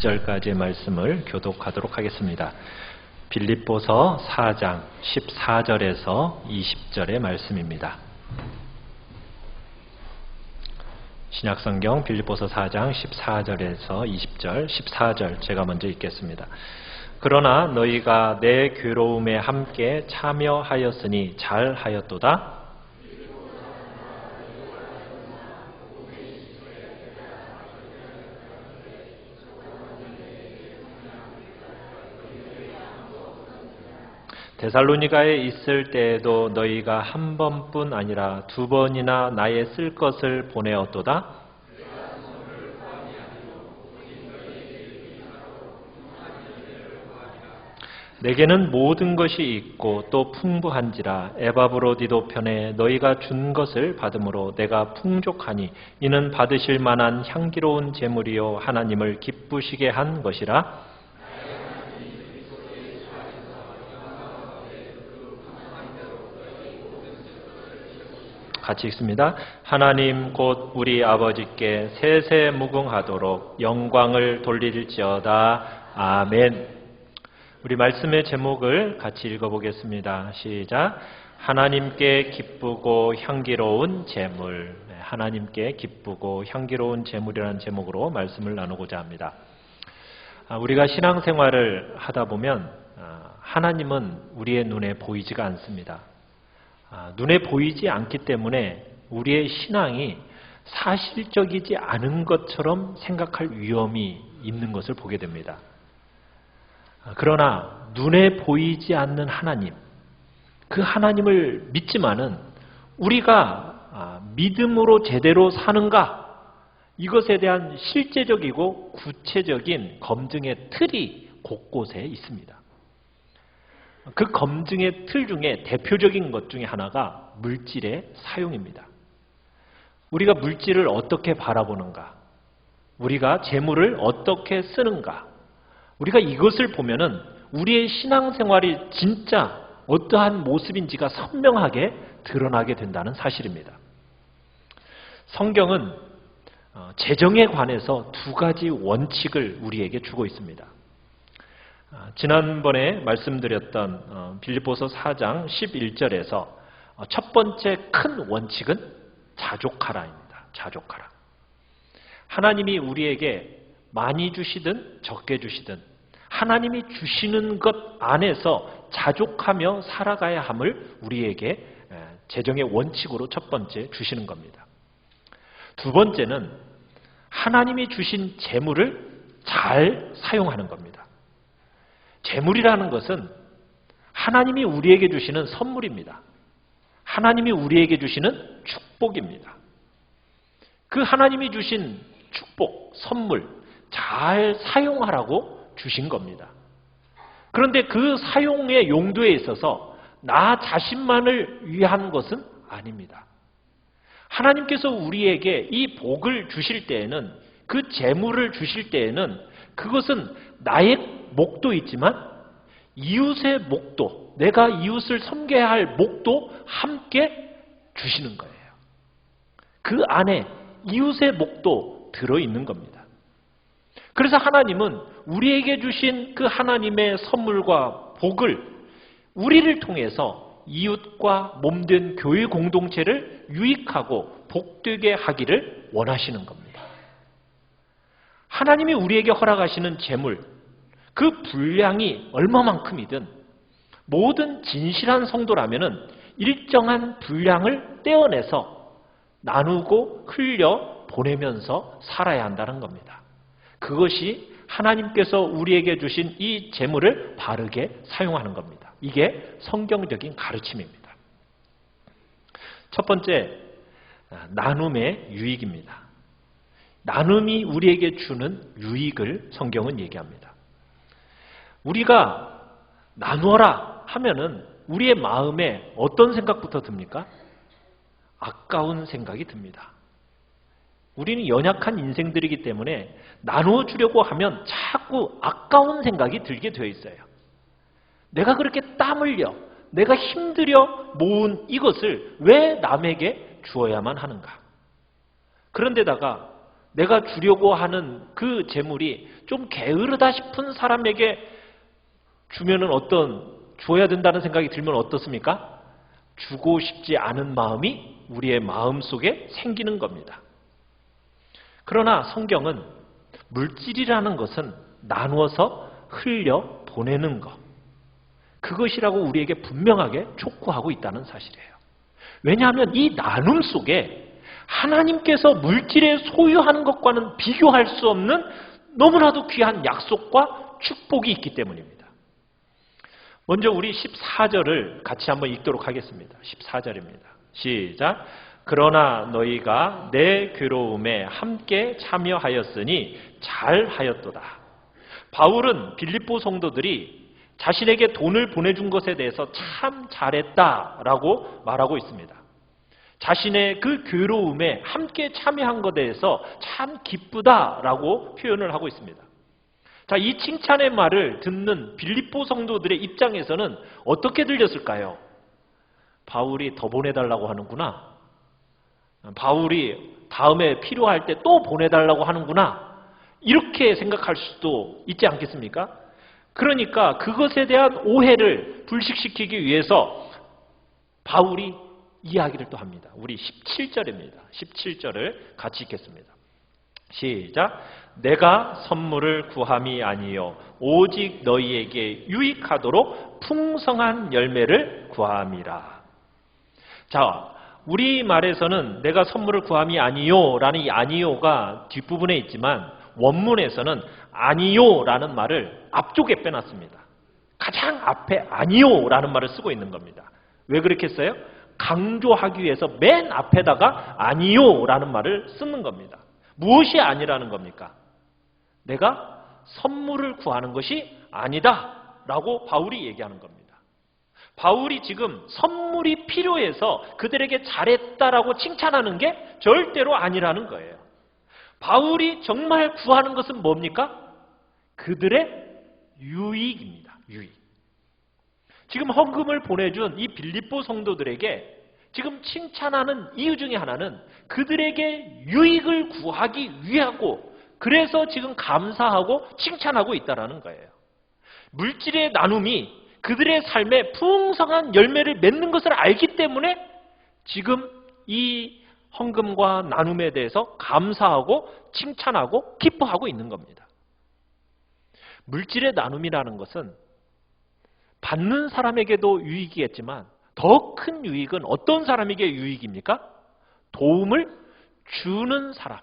20절까지의 말씀을 교독하도록 하겠습니다. 빌립보서 4장 14절에서 20절의 말씀입니다. 신약성경 빌립보서 4장 14절에서 20절, 14절 제가 먼저 읽겠습니다. 그러나 너희가 내 괴로움에 함께 참여하였으니 잘하였도다. 데살로니가에 있을 때에도 너희가 한 번뿐 아니라 두 번이나 나의 쓸 것을 보내었도다. 내게는 모든 것이 있고 또 풍부한지라 에바브로디도 편에 너희가 준 것을 받음으로 내가 풍족하니 이는 받으실 만한 향기로운 제물이요 하나님을 기쁘시게 한 것이라. 같이 읽습니다. 하나님 곧 우리 아버지께 세세무궁하도록 영광을 돌릴지어다. 아멘. 우리 말씀의 제목을 같이 읽어보겠습니다. 시작. 하나님께 기쁘고 향기로운 제물. 하나님께 기쁘고 향기로운 제물이라는 제목으로 말씀을 나누고자 합니다. 우리가 신앙생활을 하다 보면 하나님은 우리의 눈에 보이지가 않습니다. 눈에 보이지 않기 때문에 우리의 신앙이 사실적이지 않은 것처럼 생각할 위험이 있는 것을 보게 됩니다. 그러나 눈에 보이지 않는 하나님, 그 하나님을 믿지만은 우리가 믿음으로 제대로 사는가? 이것에 대한 실제적이고 구체적인 검증의 틀이 곳곳에 있습니다. 그 검증의 틀 중에 대표적인 것 중에 하나가 물질의 사용입니다. 우리가 물질을 어떻게 바라보는가? 우리가 재물을 어떻게 쓰는가? 우리가 이것을 보면은 우리의 신앙생활이 진짜 어떠한 모습인지가 선명하게 드러나게 된다는 사실입니다. 성경은 재정에 관해서 두 가지 원칙을 우리에게 주고 있습니다. 지난번에 말씀드렸던 빌립보서 4장 11절에서 첫 번째 큰 원칙은 자족하라입니다. 자족하라. 하나님이 우리에게 많이 주시든 적게 주시든 하나님이 주시는 것 안에서 자족하며 살아가야 함을 우리에게 재정의 원칙으로 첫 번째 주시는 겁니다. 두 번째는 하나님이 주신 재물을 잘 사용하는 겁니다. 재물이라는 것은 하나님이 우리에게 주시는 선물입니다. 하나님이 우리에게 주시는 축복입니다. 그 하나님이 주신 축복, 선물 잘 사용하라고 주신 겁니다. 그런데 그 사용의 용도에 있어서 나 자신만을 위한 것은 아닙니다. 하나님께서 우리에게 이 복을 주실 때에는, 그 재물을 주실 때에는 그것은 나의 목도 있지만 이웃의 목도, 내가 이웃을 섬겨야 할 목도 함께 주시는 거예요. 그 안에 이웃의 목도 들어있는 겁니다. 그래서 하나님은 우리에게 주신 그 하나님의 선물과 복을 우리를 통해서 이웃과 몸된 교회 공동체를 유익하고 복되게 하기를 원하시는 겁니다. 하나님이 우리에게 허락하시는 재물, 그 분량이 얼마만큼이든 모든 진실한 성도라면은 일정한 분량을 떼어내서 나누고 흘려 보내면서 살아야 한다는 겁니다. 그것이 하나님께서 우리에게 주신 이 재물을 바르게 사용하는 겁니다. 이게 성경적인 가르침입니다. 첫 번째, 나눔의 유익입니다. 나눔이 우리에게 주는 유익을 성경은 얘기합니다. 우리가 나누어라 하면은 우리의 마음에 어떤 생각부터 듭니까? 아까운 생각이 듭니다. 우리는 연약한 인생들이기 때문에 나누어 주려고 하면 자꾸 아까운 생각이 들게 되어 있어요. 내가 그렇게 땀 흘려, 내가 힘들여 모은 이것을 왜 남에게 주어야만 하는가? 그런데다가 내가 주려고 하는 그 재물이 좀 게으르다 싶은 사람에게 주면은 줘야 된다는 생각이 들면 어떻습니까? 주고 싶지 않은 마음이 우리의 마음 속에 생기는 겁니다. 그러나 성경은 물질이라는 것은 나누어서 흘려 보내는 것, 그것이라고 우리에게 분명하게 촉구하고 있다는 사실이에요. 왜냐하면 이 나눔 속에 하나님께서 물질에 소유하는 것과는 비교할 수 없는 너무나도 귀한 약속과 축복이 있기 때문입니다. 먼저 우리 14절을 같이 한번 읽도록 하겠습니다. 14절입니다. 시작. 그러나 너희가 내 괴로움에 함께 참여하였으니 잘하였도다. 바울은 빌립보 성도들이 자신에게 돈을 보내준 것에 대해서 참 잘했다라고 말하고 있습니다. 자신의 그 괴로움에 함께 참여한 것에 대해서 참 기쁘다라고 표현을 하고 있습니다. 자, 이 칭찬의 말을 듣는 빌립보 성도들의 입장에서는 어떻게 들렸을까요? 바울이 더 보내달라고 하는구나. 바울이 다음에 필요할 때 또 보내달라고 하는구나. 이렇게 생각할 수도 있지 않겠습니까? 그러니까 그것에 대한 오해를 불식시키기 위해서 바울이 이야기를 또 합니다. 우리 17절입니다. 17절을 같이 읽겠습니다. 시작. 내가 선물을 구함이 아니요 오직 너희에게 유익하도록 풍성한 열매를 구함이라. 자, 우리말에서는 내가 선물을 구함이 아니요 라는 이 아니요가 뒷부분에 있지만 원문에서는 아니요 라는 말을 앞쪽에 빼놨습니다. 가장 앞에 아니요 라는 말을 쓰고 있는 겁니다. 왜 그렇게 써요? 강조하기 위해서 맨 앞에다가 아니요 라는 말을 쓰는 겁니다. 무엇이 아니라는 겁니까? 내가 선물을 구하는 것이 아니다 라고 바울이 얘기하는 겁니다. 바울이 지금 선물이 필요해서 그들에게 잘했다라고 칭찬하는 게 절대로 아니라는 거예요. 바울이 정말 구하는 것은 뭡니까? 그들의 유익입니다. 유익. 지금 헌금을 보내준 이 빌립보 성도들에게 지금 칭찬하는 이유 중에 하나는 그들에게 유익을 구하기 위하고 그래서 지금 감사하고 칭찬하고 있다는 거예요. 물질의 나눔이 그들의 삶에 풍성한 열매를 맺는 것을 알기 때문에 지금 이 헌금과 나눔에 대해서 감사하고 칭찬하고 기뻐하고 있는 겁니다. 물질의 나눔이라는 것은 받는 사람에게도 유익이겠지만 더 큰 유익은 어떤 사람에게 유익입니까? 도움을 주는 사람,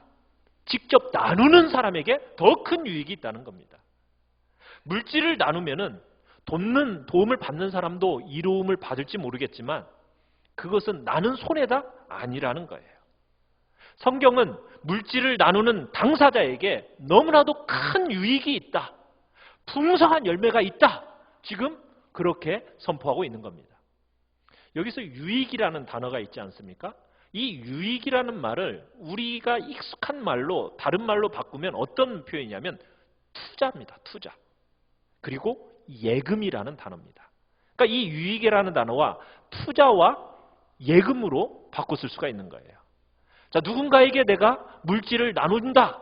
직접 나누는 사람에게 더 큰 유익이 있다는 겁니다. 물질을 나누면은 도움을 받는 사람도 이로움을 받을지 모르겠지만 그것은 나는 손해다? 아니라는 거예요. 성경은 물질을 나누는 당사자에게 너무나도 큰 유익이 있다. 풍성한 열매가 있다. 지금 그렇게 선포하고 있는 겁니다. 여기서 유익이라는 단어가 있지 않습니까? 이 유익이라는 말을 우리가 익숙한 말로 다른 말로 바꾸면 어떤 표현이냐면 투자입니다. 투자. 그리고 예금이라는 단어입니다. 그러니까 이 유익이라는 단어와 투자와 예금으로 바꿔 쓸 수가 있는 거예요. 자, 누군가에게 내가 물질을 나눈다.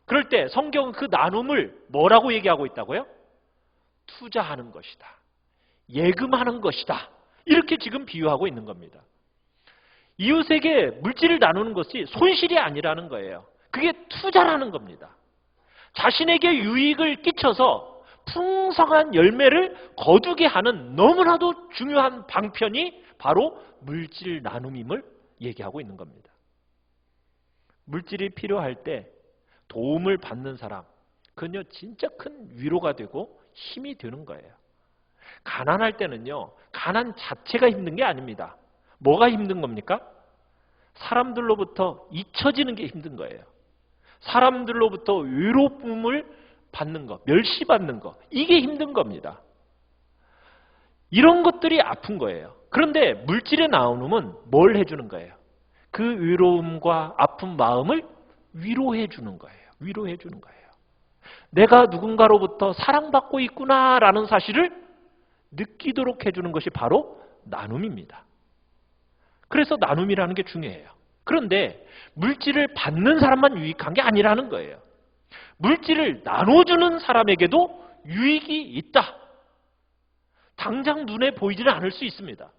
그럴 때 성경은 그 나눔을 뭐라고 얘기하고 있다고요? 투자하는 것이다. 예금하는 것이다. 이렇게 지금 비유하고 있는 겁니다. 이웃에게 물질을 나누는 것이 손실이 아니라는 거예요. 그게 투자라는 겁니다. 자신에게 유익을 끼쳐서 풍성한 열매를 거두게 하는 너무나도 중요한 방편이 바로 물질 나눔임을 얘기하고 있는 겁니다. 물질이 필요할 때 도움을 받는 사람, 그건요 진짜 큰 위로가 되고 힘이 되는 거예요. 가난할 때는요, 가난 자체가 힘든 게 아닙니다. 뭐가 힘든 겁니까? 사람들로부터 잊혀지는 게 힘든 거예요. 사람들로부터 외로움을 받는 것, 멸시받는 것, 이게 힘든 겁니다. 이런 것들이 아픈 거예요. 그런데 물질의 나눔은 뭘 해주는 거예요? 그 외로움과 아픈 마음을 위로해 주는 거예요. 위로해 주는 거예요. 내가 누군가로부터 사랑받고 있구나라는 사실을 느끼도록 해주는 것이 바로 나눔입니다. 그래서 나눔이라는 게 중요해요. 그런데 물질을 받는 사람만 유익한 게 아니라는 거예요. 물질을 나눠주는 사람에게도 유익이 있다. 당장 눈에 보이지는 않을 수 있습니다.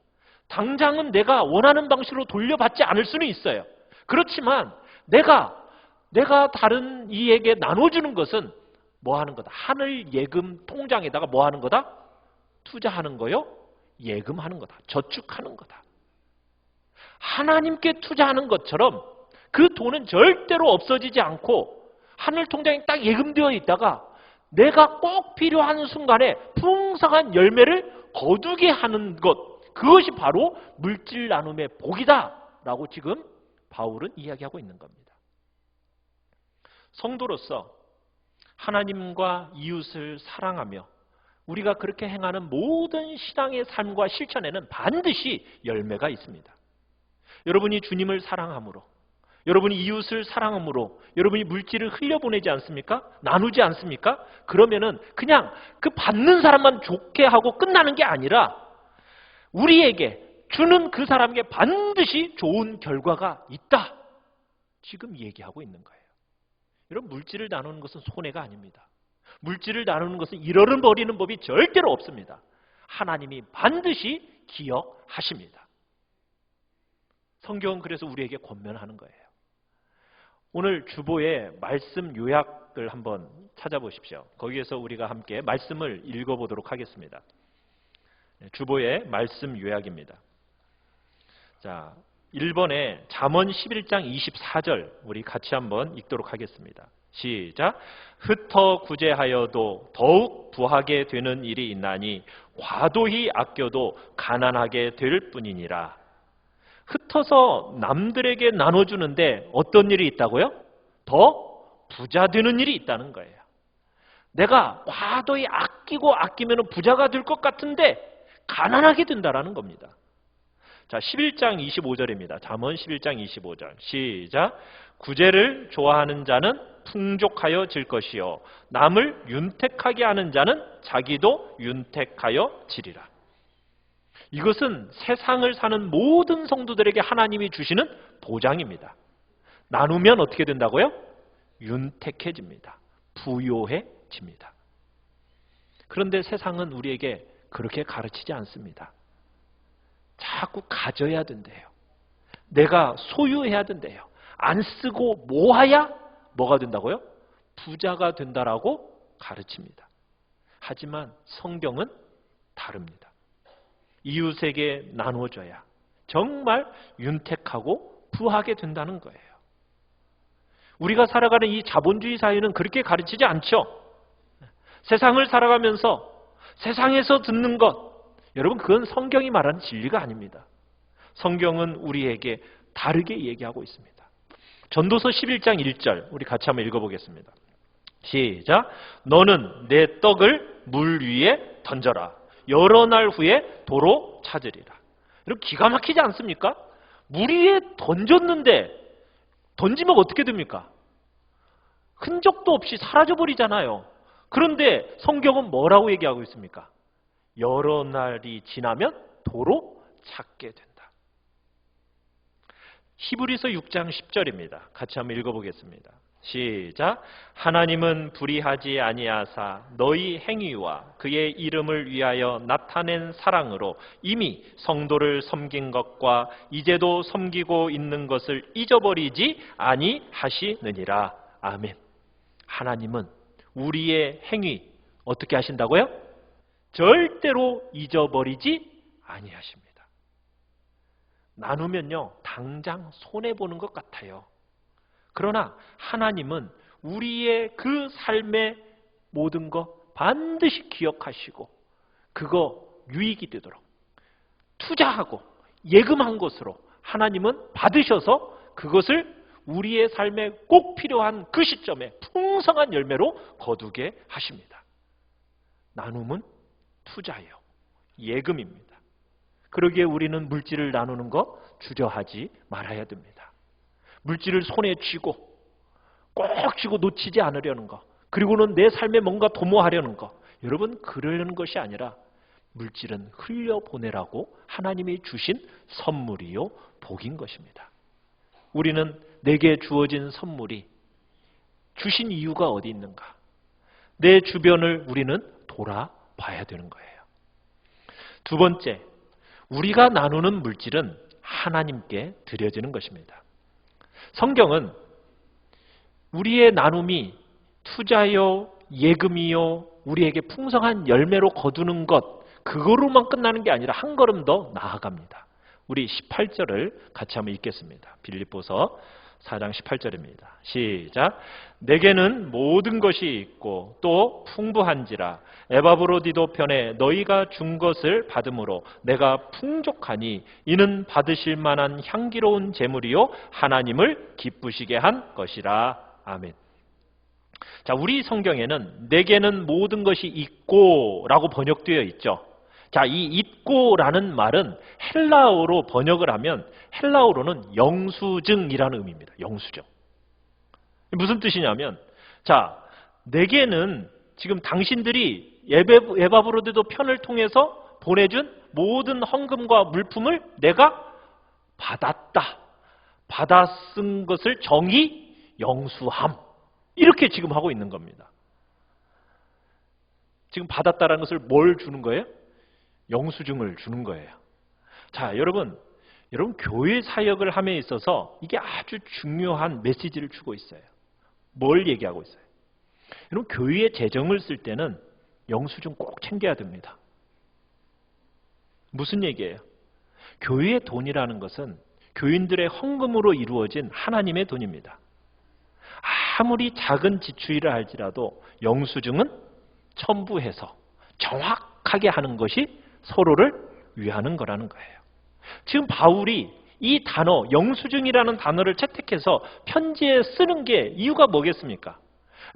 당장은 내가 원하는 방식으로 돌려받지 않을 수는 있어요. 그렇지만 내가 다른 이에게 나눠주는 것은 뭐 하는 거다? 하늘 예금 통장에다가 뭐 하는 거다? 투자하는 거요? 예금하는 거다. 저축하는 거다. 하나님께 투자하는 것처럼 그 돈은 절대로 없어지지 않고 하늘 통장에 딱 예금되어 있다가 내가 꼭 필요한 순간에 풍성한 열매를 거두게 하는 것, 그것이 바로 물질 나눔의 복이다라고 지금 바울은 이야기하고 있는 겁니다. 성도로서 하나님과 이웃을 사랑하며 우리가 그렇게 행하는 모든 신앙의 삶과 실천에는 반드시 열매가 있습니다. 여러분이 주님을 사랑함으로, 여러분이 이웃을 사랑함으로 여러분이 물질을 흘려보내지 않습니까? 나누지 않습니까? 그러면은 그냥 그 받는 사람만 좋게 하고 끝나는 게 아니라 우리에게 주는 그 사람에게 반드시 좋은 결과가 있다. 지금 얘기하고 있는 거예요. 여러분, 물질을 나누는 것은 손해가 아닙니다. 물질을 나누는 것은 잃어버리는 법이 절대로 없습니다. 하나님이 반드시 기억하십니다. 성경은 그래서 우리에게 권면하는 거예요. 오늘 주보의 말씀 요약을 한번 찾아보십시오. 거기에서 우리가 함께 말씀을 읽어보도록 하겠습니다. 주보의 말씀 요약입니다. 자, 1번에 잠언 11장 24절 우리 같이 한번 읽도록 하겠습니다. 시작. 흩어 구제하여도 더욱 부하게 되는 일이 있나니 과도히 아껴도 가난하게 될 뿐이니라. 흩어서 남들에게 나눠주는데 어떤 일이 있다고요? 더 부자 되는 일이 있다는 거예요. 내가 과도히 아끼면 부자가 될 것 같은데 가난하게 된다라는 겁니다. 자, 11장 25절입니다. 잠언 11장 25절. 시작. 구제를 좋아하는 자는 풍족하여 질 것이요 남을 윤택하게 하는 자는 자기도 윤택하여 지리라. 이것은 세상을 사는 모든 성도들에게 하나님이 주시는 보장입니다. 나누면 어떻게 된다고요? 윤택해집니다. 부요해집니다. 그런데 세상은 우리에게 그렇게 가르치지 않습니다. 자꾸 가져야 된대요. 내가 소유해야 된대요. 안 쓰고 모아야 뭐가 된다고요? 부자가 된다라고 가르칩니다. 하지만 성경은 다릅니다. 이웃에게 나눠줘야 정말 윤택하고 부하게 된다는 거예요. 우리가 살아가는 이 자본주의 사회는 그렇게 가르치지 않죠. 세상을 살아가면서 세상에서 듣는 것, 여러분 그건 성경이 말하는 진리가 아닙니다. 성경은 우리에게 다르게 얘기하고 있습니다. 전도서 11장 1절 우리 같이 한번 읽어보겠습니다. 시작. 너는 내 떡을 물 위에 던져라. 여러 날 후에 도로 찾으리라. 여러분 기가 막히지 않습니까? 물 위에 던졌는데 던지면 어떻게 됩니까? 흔적도 없이 사라져버리잖아요. 그런데 성경은 뭐라고 얘기하고 있습니까? 여러 날이 지나면 도로 찾게 된다. 히브리서 6장 10절입니다. 같이 한번 읽어보겠습니다. 시작. 하나님은 불의하지 아니하사 너희 행위와 그의 이름을 위하여 나타낸 사랑으로 이미 성도를 섬긴 것과 이제도 섬기고 있는 것을 잊어버리지 아니하시느니라. 아멘. 하나님은 우리의 행위 어떻게 하신다고요? 절대로 잊어버리지 아니하십니다. 나누면요 당장 손해보는 것 같아요. 그러나 하나님은 우리의 그 삶의 모든 것 반드시 기억하시고 그거 유익이 되도록 투자하고 예금한 것으로 하나님은 받으셔서 그것을 우리의 삶에 꼭 필요한 그 시점에 풍성한 열매로 거두게 하십니다. 나눔은 투자예요. 예금입니다. 그러기에 우리는 물질을 나누는 거 주저하지 말아야 됩니다. 물질을 손에 쥐고 꼭 쥐고 놓치지 않으려는 거, 그리고는 내 삶에 뭔가 도모하려는 거, 여러분 그러려는 것이 아니라 물질은 흘려보내라고 하나님이 주신 선물이요 복인 것입니다. 우리는 내게 주어진 선물이 주신 이유가 어디 있는가? 내 주변을 우리는 돌아봐야 되는 거예요. 두 번째, 우리가 나누는 물질은 하나님께 드려지는 것입니다. 성경은 우리의 나눔이 투자요, 예금이요, 우리에게 풍성한 열매로 거두는 것, 그거로만 끝나는 게 아니라 한 걸음 더 나아갑니다. 우리 18절을 같이 한번 읽겠습니다. 빌립보서 4장 18절입니다. 시작. 내게는 모든 것이 있고 또 풍부한지라 에바브로디도 편에 너희가 준 것을 받음으로 내가 풍족하니 이는 받으실 만한 향기로운 제물이요 하나님을 기쁘시게 한 것이라. 아멘. 자, 우리 성경에는 내게는 모든 것이 있고 라고 번역되어 있죠. 자, 이 있고라는 말은 헬라어로 번역을 하면 헬라어로는 영수증이라는 의미입니다. 영수증. 무슨 뜻이냐면, 자, 내게는 지금 당신들이 에바브로디도 편을 통해서 보내준 모든 헌금과 물품을 내가 받았다. 받아 쓴 것을 정의 영수함. 이렇게 지금 하고 있는 겁니다. 지금 받았다라는 것을 뭘 주는 거예요? 영수증을 주는 거예요. 자, 여러분 교회 사역을 함에 있어서 이게 아주 중요한 메시지를 주고 있어요. 뭘 얘기하고 있어요? 여러분, 교회에 재정을 쓸 때는 영수증 꼭 챙겨야 됩니다. 무슨 얘기예요? 교회의 돈이라는 것은 교인들의 헌금으로 이루어진 하나님의 돈입니다. 아무리 작은 지출이라 할지라도 영수증은 첨부해서 정확하게 하는 것이 서로를 위하는 거라는 거예요. 지금 바울이 이 단어, 영수증이라는 단어를 채택해서 편지에 쓰는 게 이유가 뭐겠습니까?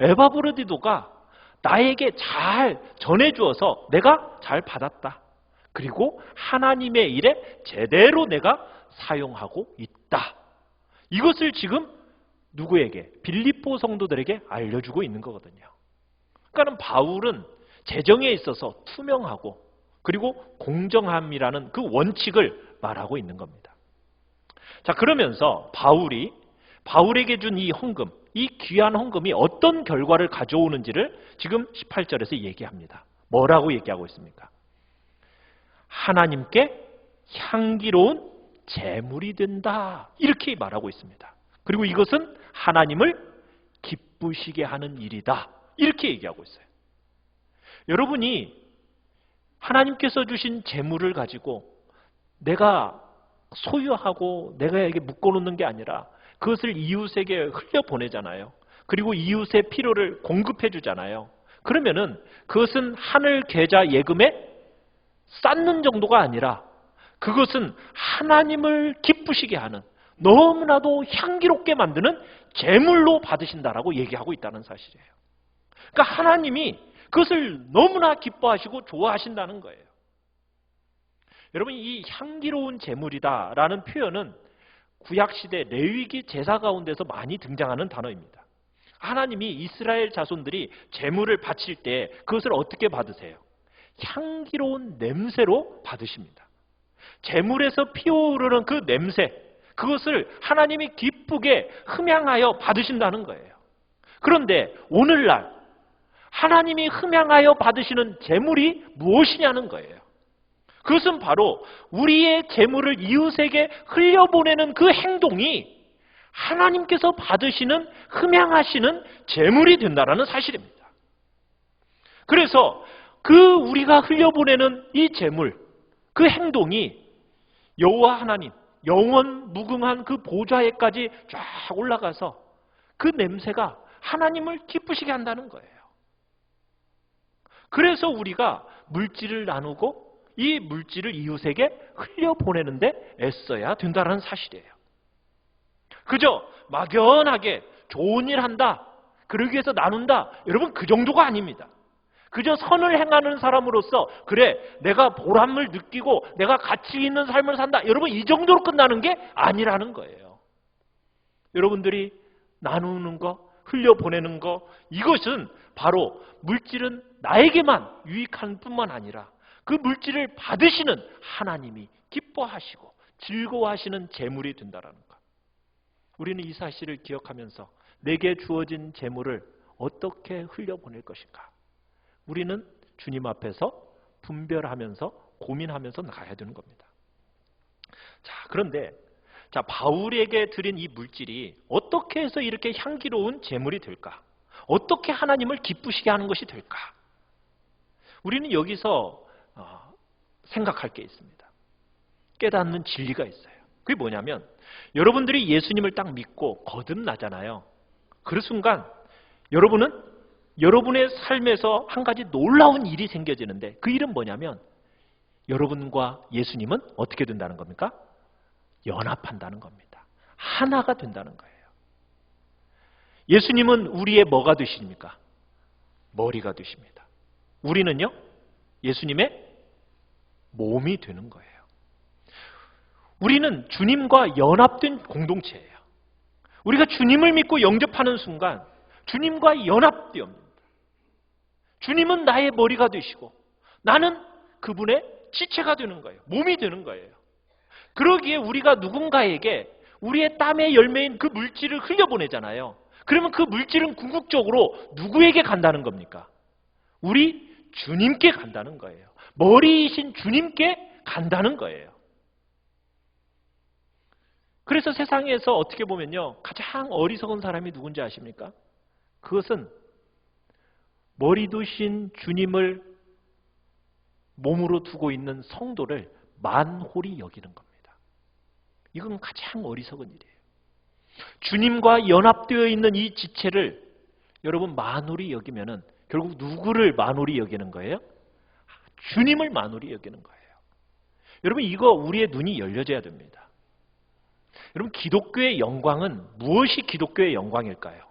에바브로디도가 나에게 잘 전해주어서 내가 잘 받았다. 그리고 하나님의 일에 제대로 내가 사용하고 있다. 이것을 지금 누구에게? 빌립보 성도들에게 알려주고 있는 거거든요. 그러니까 바울은 재정에 있어서 투명하고 그리고 공정함이라는 그 원칙을 말하고 있는 겁니다. 자, 그러면서 바울에게 준 이 헌금, 이 귀한 헌금이 어떤 결과를 가져오는지를 지금 18절에서 얘기합니다. 뭐라고 얘기하고 있습니까? 하나님께 향기로운 제물이 된다. 이렇게 말하고 있습니다. 그리고 이것은 하나님을 기쁘시게 하는 일이다. 이렇게 얘기하고 있어요. 여러분이 하나님께서 주신 재물을 가지고 내가 소유하고 내가 이게 묶어놓는 게 아니라 그것을 이웃에게 흘려보내잖아요. 그리고 이웃의 필요를 공급해 주잖아요. 그러면은 그것은 하늘 계좌 예금에 쌓는 정도가 아니라 그것은 하나님을 기쁘시게 하는, 너무나도 향기롭게 만드는 제물로 받으신다라고 얘기하고 있다는 사실이에요. 그러니까 하나님이 그것을 너무나 기뻐하시고 좋아하신다는 거예요. 여러분, 이 향기로운 제물이다라는 표현은 구약시대 레위기 제사 가운데서 많이 등장하는 단어입니다. 하나님이 이스라엘 자손들이 제물을 바칠 때 그것을 어떻게 받으세요? 향기로운 냄새로 받으십니다. 제물에서 피어오르는 그 냄새, 그것을 하나님이 기쁘게 흠향하여 받으신다는 거예요. 그런데 오늘날 하나님이 흠향하여 받으시는 제물이 무엇이냐는 거예요. 그것은 바로 우리의 제물을 이웃에게 흘려보내는 그 행동이 하나님께서 받으시는 흠향하시는 제물이 된다는 사실입니다. 그래서 그 우리가 흘려보내는 이 제물, 그 행동이 여호와 하나님, 영원 무궁한 그 보좌에까지 쫙 올라가서 그 냄새가 하나님을 기쁘시게 한다는 거예요. 그래서 우리가 물질을 나누고 이 물질을 이웃에게 흘려보내는데 애써야 된다는 사실이에요. 그저 막연하게 좋은 일 한다, 그러기 위해서 나눈다, 여러분 그 정도가 아닙니다. 그저 선을 행하는 사람으로서 그래 내가 보람을 느끼고 내가 가치 있는 삶을 산다, 여러분 이 정도로 끝나는 게 아니라는 거예요. 여러분들이 나누는 거, 흘려보내는 거, 이것은 바로 물질은 나에게만 유익한 뿐만 아니라 그 물질을 받으시는 하나님이 기뻐하시고 즐거워하시는 제물이 된다는 것. 우리는 이 사실을 기억하면서 내게 주어진 재물을 어떻게 흘려보낼 것인가? 우리는 주님 앞에서 분별하면서 고민하면서 나가야 되는 겁니다. 자, 그런데 바울에게 드린 이 물질이 어떻게 해서 이렇게 향기로운 재물이 될까? 어떻게 하나님을 기쁘시게 하는 것이 될까? 우리는 여기서 생각할 게 있습니다. 깨닫는 진리가 있어요. 그게 뭐냐면 여러분들이 예수님을 딱 믿고 거듭나잖아요. 그 순간 여러분은 여러분의 삶에서 한 가지 놀라운 일이 생겨지는데 그 일은 뭐냐면 여러분과 예수님은 어떻게 된다는 겁니까? 연합한다는 겁니다. 하나가 된다는 거예요. 예수님은 우리의 뭐가 되십니까? 머리가 되십니다. 우리는요? 예수님의 몸이 되는 거예요. 우리는 주님과 연합된 공동체예요. 우리가 주님을 믿고 영접하는 순간 주님과 연합되옵니다. 주님은 나의 머리가 되시고 나는 그분의 지체가 되는 거예요. 몸이 되는 거예요. 그러기에 우리가 누군가에게 우리의 땀의 열매인 그 물질을 흘려보내잖아요. 그러면 그 물질은 궁극적으로 누구에게 간다는 겁니까? 우리 주님께 간다는 거예요. 머리이신 주님께 간다는 거예요. 그래서 세상에서 어떻게 보면요, 가장 어리석은 사람이 누군지 아십니까? 그것은 머리 두신 주님을 몸으로 두고 있는 성도를 만홀히 여기는 겁니다. 이건 가장 어리석은 일이에요. 주님과 연합되어 있는 이 지체를 여러분 만홀히 여기면은 결국 누구를 만홀히 여기는 거예요? 주님을 만홀히 여기는 거예요. 여러분 이거 우리의 눈이 열려져야 됩니다. 여러분 기독교의 영광은 무엇이 기독교의 영광일까요?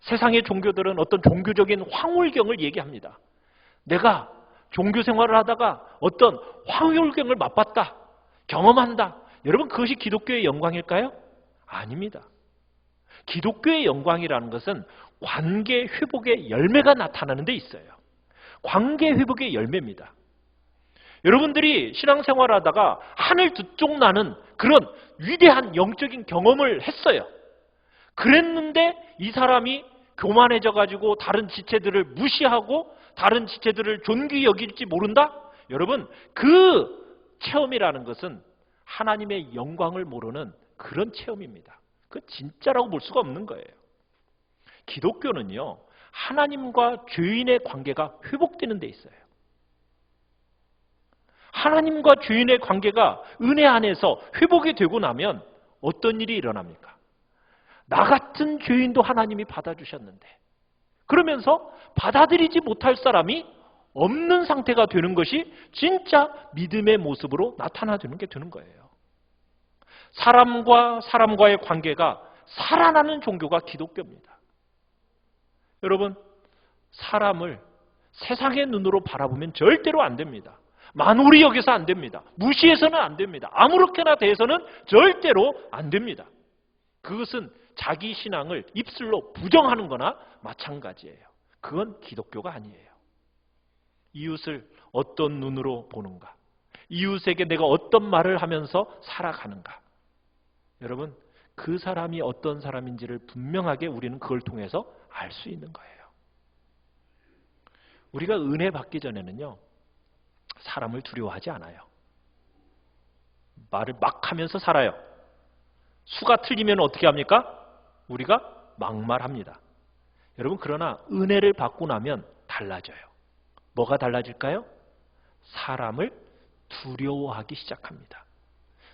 세상의 종교들은 어떤 종교적인 황홀경을 얘기합니다. 내가 종교 생활을 하다가 어떤 황홀경을 맛봤다, 경험한다. 여러분 그것이 기독교의 영광일까요? 아닙니다. 기독교의 영광이라는 것은 관계 회복의 열매가 나타나는 데 있어요. 관계 회복의 열매입니다. 여러분들이 신앙생활을 하다가 하늘 두 쪽 나는 그런 위대한 영적인 경험을 했어요. 그랬는데 이 사람이 교만해져 가지고 다른 지체들을 무시하고 다른 지체들을 존귀 여길지 모른다? 여러분 그 체험이라는 것은 하나님의 영광을 모르는 그런 체험입니다. 그건 진짜라고 볼 수가 없는 거예요. 기독교는요, 하나님과 죄인의 관계가 회복되는 데 있어요. 하나님과 죄인의 관계가 은혜 안에서 회복이 되고 나면 어떤 일이 일어납니까? 나 같은 죄인도 하나님이 받아주셨는데 그러면서 받아들이지 못할 사람이 없는 상태가 되는 것이 진짜 믿음의 모습으로 나타나는 게 되는 거예요. 사람과 사람과의 관계가 살아나는 종교가 기독교입니다. 여러분, 사람을 세상의 눈으로 바라보면 절대로 안 됩니다. 만홀히 여겨서 안 됩니다. 무시해서는 안 됩니다. 아무렇게나 대해서는 절대로 안 됩니다. 그것은 자기 신앙을 입술로 부정하는 거나 마찬가지예요. 그건 기독교가 아니에요. 이웃을 어떤 눈으로 보는가? 이웃에게 내가 어떤 말을 하면서 살아가는가? 여러분, 그 사람이 어떤 사람인지를 분명하게 우리는 그걸 통해서 알 수 있는 거예요. 우리가 은혜 받기 전에는요, 사람을 두려워하지 않아요. 말을 막 하면서 살아요. 수가 틀리면 어떻게 합니까? 우리가 막말합니다. 여러분, 그러나 은혜를 받고 나면 달라져요. 뭐가 달라질까요? 사람을 두려워하기 시작합니다.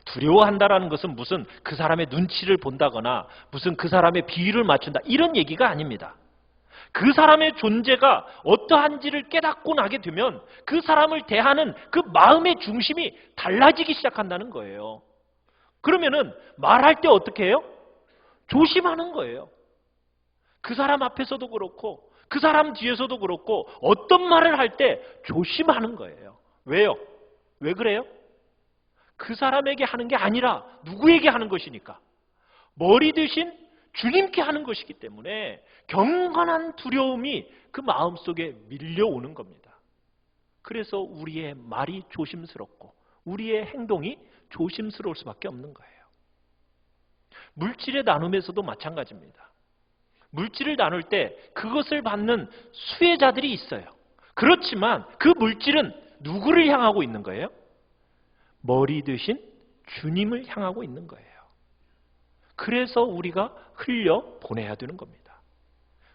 두려워한다라는 것은 무슨 그 사람의 눈치를 본다거나 무슨 그 사람의 비위를 맞춘다 이런 얘기가 아닙니다. 그 사람의 존재가 어떠한지를 깨닫고 나게 되면 그 사람을 대하는 그 마음의 중심이 달라지기 시작한다는 거예요. 그러면은 말할 때 어떻게 해요? 조심하는 거예요. 그 사람 앞에서도 그렇고 그 사람 뒤에서도 그렇고 어떤 말을 할 때 조심하는 거예요. 왜요? 왜 그래요? 그 사람에게 하는 게 아니라 누구에게 하는 것이니까. 머리 대신 주님께 하는 것이기 때문에 경건한 두려움이 그 마음속에 밀려오는 겁니다. 그래서 우리의 말이 조심스럽고 우리의 행동이 조심스러울 수밖에 없는 거예요. 물질의 나눔에서도 마찬가지입니다. 물질을 나눌 때 그것을 받는 수혜자들이 있어요. 그렇지만 그 물질은 누구를 향하고 있는 거예요? 머리 되신 주님을 향하고 있는 거예요. 그래서 우리가 흘려 보내야 되는 겁니다.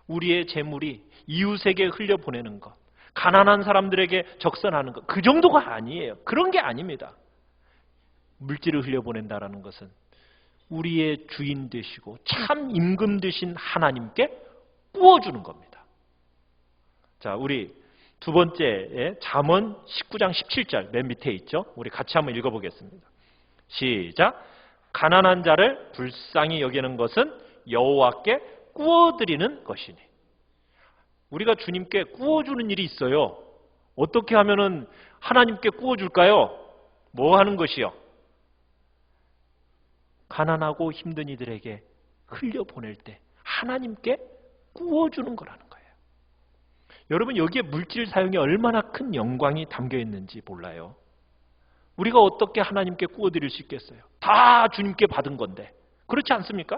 우리의 재물이 이웃에게 흘려 보내는 것, 가난한 사람들에게 적선하는 것, 그 정도가 아니에요. 그런 게 아닙니다. 물질을 흘려 보낸다라는 것은 우리의 주인 되시고 참 임금 되신 하나님께 꾸어주는 겁니다. 자, 우리 두 번째에 잠언 19장 17절 맨 밑에 있죠. 우리 같이 한번 읽어보겠습니다. 시작. 가난한 자를 불쌍히 여기는 것은 여호와께 꾸어드리는 것이니. 우리가 주님께 꾸어주는 일이 있어요. 어떻게 하면은 하나님께 꾸어줄까요? 뭐 하는 것이요? 가난하고 힘든 이들에게 흘려보낼 때 하나님께 꾸어주는 거라는 거예요. 여러분, 여기에 물질 사용에 얼마나 큰 영광이 담겨 있는지 몰라요. 우리가 어떻게 하나님께 꾸어드릴 수 있겠어요? 다 주님께 받은 건데. 그렇지 않습니까?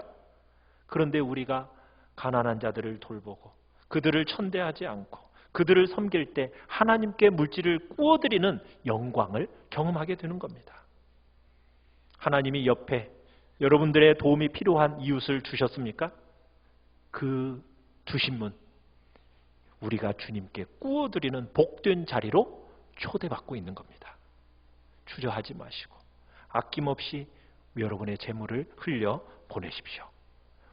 그런데 우리가 가난한 자들을 돌보고 그들을 천대하지 않고 그들을 섬길 때 하나님께 물질을 꾸어드리는 영광을 경험하게 되는 겁니다. 하나님이 옆에 여러분들의 도움이 필요한 이웃을 주셨습니까? 그 주신 분, 우리가 주님께 꾸어드리는 복된 자리로 초대받고 있는 겁니다. 주저하지 마시고 아낌없이 여러분의 재물을 흘려 보내십시오.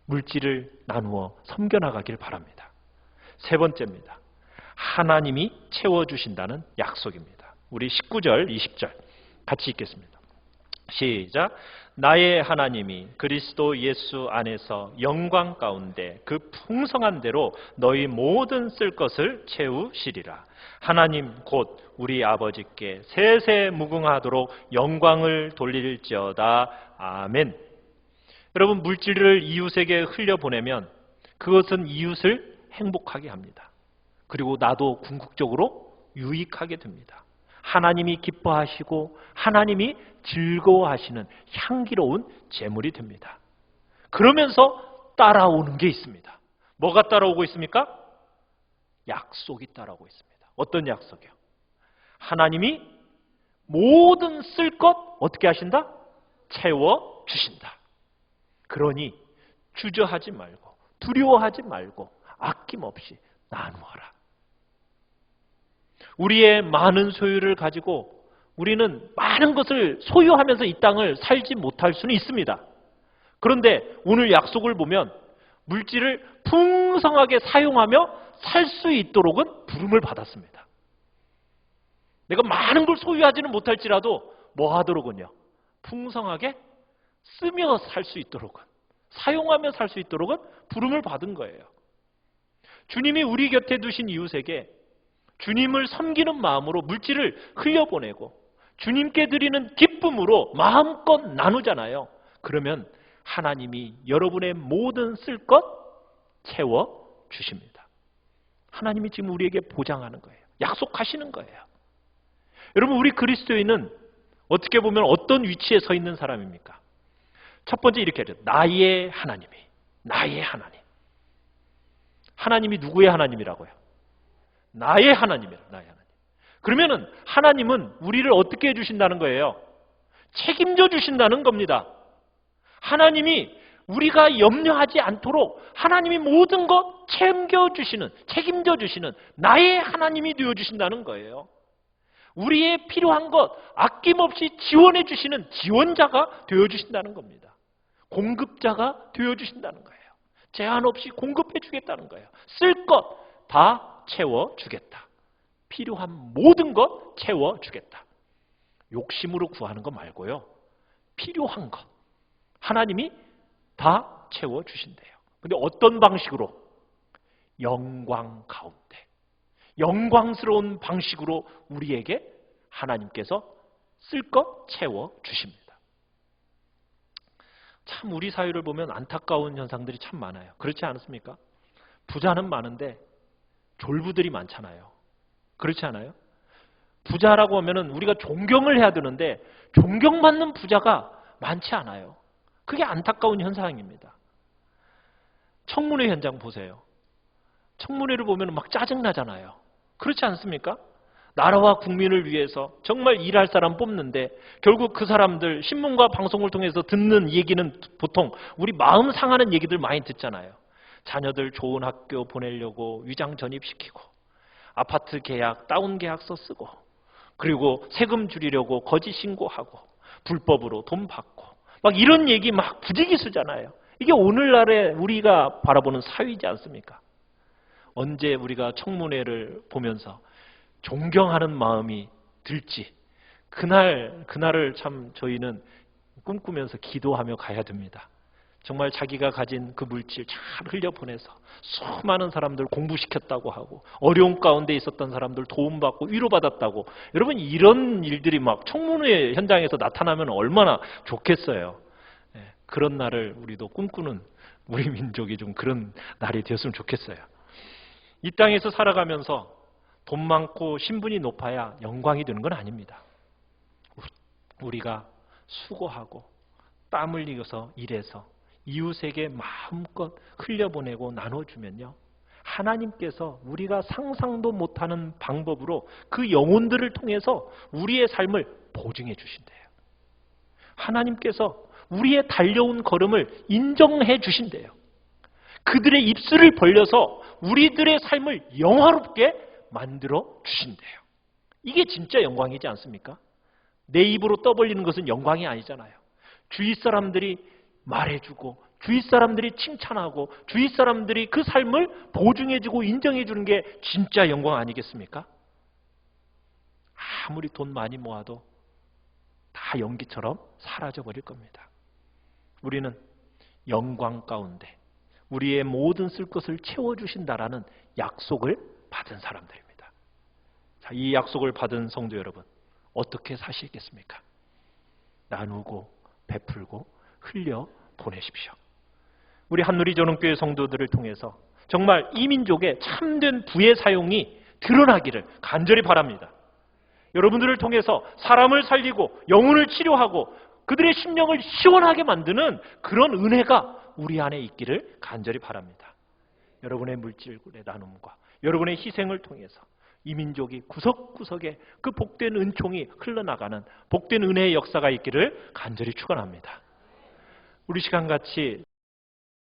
물질을 나누어 섬겨나가길 바랍니다. 세 번째입니다. 하나님이 채워주신다는 약속입니다. 우리 19절, 20절 같이 읽겠습니다. 시작. 나의 하나님이 그리스도 예수 안에서 영광 가운데 그 풍성한 대로 너희 모든 쓸 것을 채우시리라. 하나님 곧 우리 아버지께 세세 무궁하도록 영광을 돌릴지어다. 아멘. 여러분, 물질을 이웃에게 흘려보내면 그것은 이웃을 행복하게 합니다. 그리고 나도 궁극적으로 유익하게 됩니다. 하나님이 기뻐하시고 하나님이 즐거워하시는 향기로운 재물이 됩니다. 그러면서 따라오는 게 있습니다. 뭐가 따라오고 있습니까? 약속이 따라오고 있습니다. 어떤 약속이요? 하나님이 모든 쓸 것 어떻게 하신다? 채워주신다. 그러니 주저하지 말고 두려워하지 말고 아낌없이 나누어라. 우리의 많은 소유를 가지고 우리는 많은 것을 소유하면서 이 땅을 살지 못할 수는 있습니다. 그런데 오늘 약속을 보면 물질을 풍성하게 사용하며 살 수 있도록은 부름을 받았습니다. 내가 많은 걸 소유하지는 못할지라도 뭐 하도록은요? 풍성하게 쓰며 살 수 있도록은, 사용하며 살 수 있도록은 부름을 받은 거예요. 주님이 우리 곁에 두신 이웃에게 주님을 섬기는 마음으로 물질을 흘려보내고 주님께 드리는 기쁨으로 마음껏 나누잖아요. 그러면 하나님이 여러분의 모든 쓸 것 채워주십니다. 하나님이 지금 우리에게 보장하는 거예요. 약속하시는 거예요. 여러분, 우리 그리스도인은 어떻게 보면 어떤 위치에 서 있는 사람입니까? 첫 번째 이렇게 하죠. 나의 하나님이. 나의 하나님. 하나님이 누구의 하나님이라고요? 나의 하나님이라. 나의 하나님. 그러면은 하나님은 우리를 어떻게 해주신다는 거예요? 책임져 주신다는 겁니다. 하나님이 우리가 염려하지 않도록 하나님이 모든 것 챙겨주시는, 책임져 주시는 나의 하나님이 되어주신다는 거예요. 우리의 필요한 것 아낌없이 지원해 주시는 지원자가 되어주신다는 겁니다. 공급자가 되어주신다는 거예요. 제한 없이 공급해 주겠다는 거예요. 쓸 것 다 채워주겠다. 필요한 모든 것 채워주겠다. 욕심으로 구하는 거 말고요. 필요한 것 하나님이 다 채워주신대요. 근데 어떤 방식으로? 영광 가운데. 영광스러운 방식으로 우리에게 하나님께서 쓸 것 채워주십니다. 참 우리 사회를 보면 안타까운 현상들이 참 많아요. 그렇지 않습니까? 부자는 많은데 졸부들이 많잖아요. 그렇지 않아요? 부자라고 하면은 우리가 존경을 해야 되는데 존경받는 부자가 많지 않아요. 그게 안타까운 현상입니다. 청문회 현장 보세요. 청문회를 보면 막 짜증나잖아요. 그렇지 않습니까? 나라와 국민을 위해서 정말 일할 사람 뽑는데 결국 그 사람들 신문과 방송을 통해서 듣는 얘기는 보통 우리 마음 상하는 얘기들 많이 듣잖아요. 자녀들 좋은 학교 보내려고 위장 전입시키고 아파트 계약 다운 계약서 쓰고 그리고 세금 줄이려고 거짓 신고하고 불법으로 돈 받고 막 이런 얘기 막 부지기수잖아요. 이게 오늘날의 우리가 바라보는 사회이지 않습니까? 언제 우리가 청문회를 보면서 존경하는 마음이 들지 그날을 참 저희는 꿈꾸면서 기도하며 가야 됩니다. 정말 자기가 가진 그 물질 잘 흘려보내서 수많은 사람들 공부시켰다고 하고 어려운 가운데 있었던 사람들 도움받고 위로받았다고 여러분 이런 일들이 막 청문회 현장에서 나타나면 얼마나 좋겠어요. 그런 날을 우리도 꿈꾸는 우리 민족이 좀 그런 날이 되었으면 좋겠어요. 이 땅에서 살아가면서 돈 많고 신분이 높아야 영광이 되는 건 아닙니다. 우리가 수고하고 땀 흘리면서 일해서 이웃에게 마음껏 흘려보내고 나눠주면요. 하나님께서 우리가 상상도 못하는 방법으로 그 영혼들을 통해서 우리의 삶을 보증해 주신대요. 하나님께서 우리의 달려온 걸음을 인정해 주신대요. 그들의 입술을 벌려서 우리들의 삶을 영화롭게 만들어 주신대요. 이게 진짜 영광이지 않습니까? 내 입으로 떠벌리는 것은 영광이 아니잖아요. 주위 사람들이 말해주고 주위 사람들이 칭찬하고 주위 사람들이 그 삶을 보증해주고 인정해주는 게 진짜 영광 아니겠습니까? 아무리 돈 많이 모아도 다 연기처럼 사라져버릴 겁니다. 우리는 영광 가운데 우리의 모든 쓸 것을 채워주신다라는 약속을 받은 사람들입니다. 자, 이 약속을 받은 성도 여러분, 어떻게 사시겠습니까? 나누고 베풀고 흘려 보내십시오. 우리 한누리전원교회 성도들을 통해서 정말 이 민족의 참된 부의 사용이 드러나기를 간절히 바랍니다. 여러분들을 통해서 사람을 살리고 영혼을 치료하고 그들의 심령을 시원하게 만드는 그런 은혜가 우리 안에 있기를 간절히 바랍니다. 여러분의 물질의 나눔과 여러분의 희생을 통해서 이 민족이 구석구석에 그 복된 은총이 흘러나가는 복된 은혜의 역사가 있기를 간절히 축원합니다. 우리 시간 같이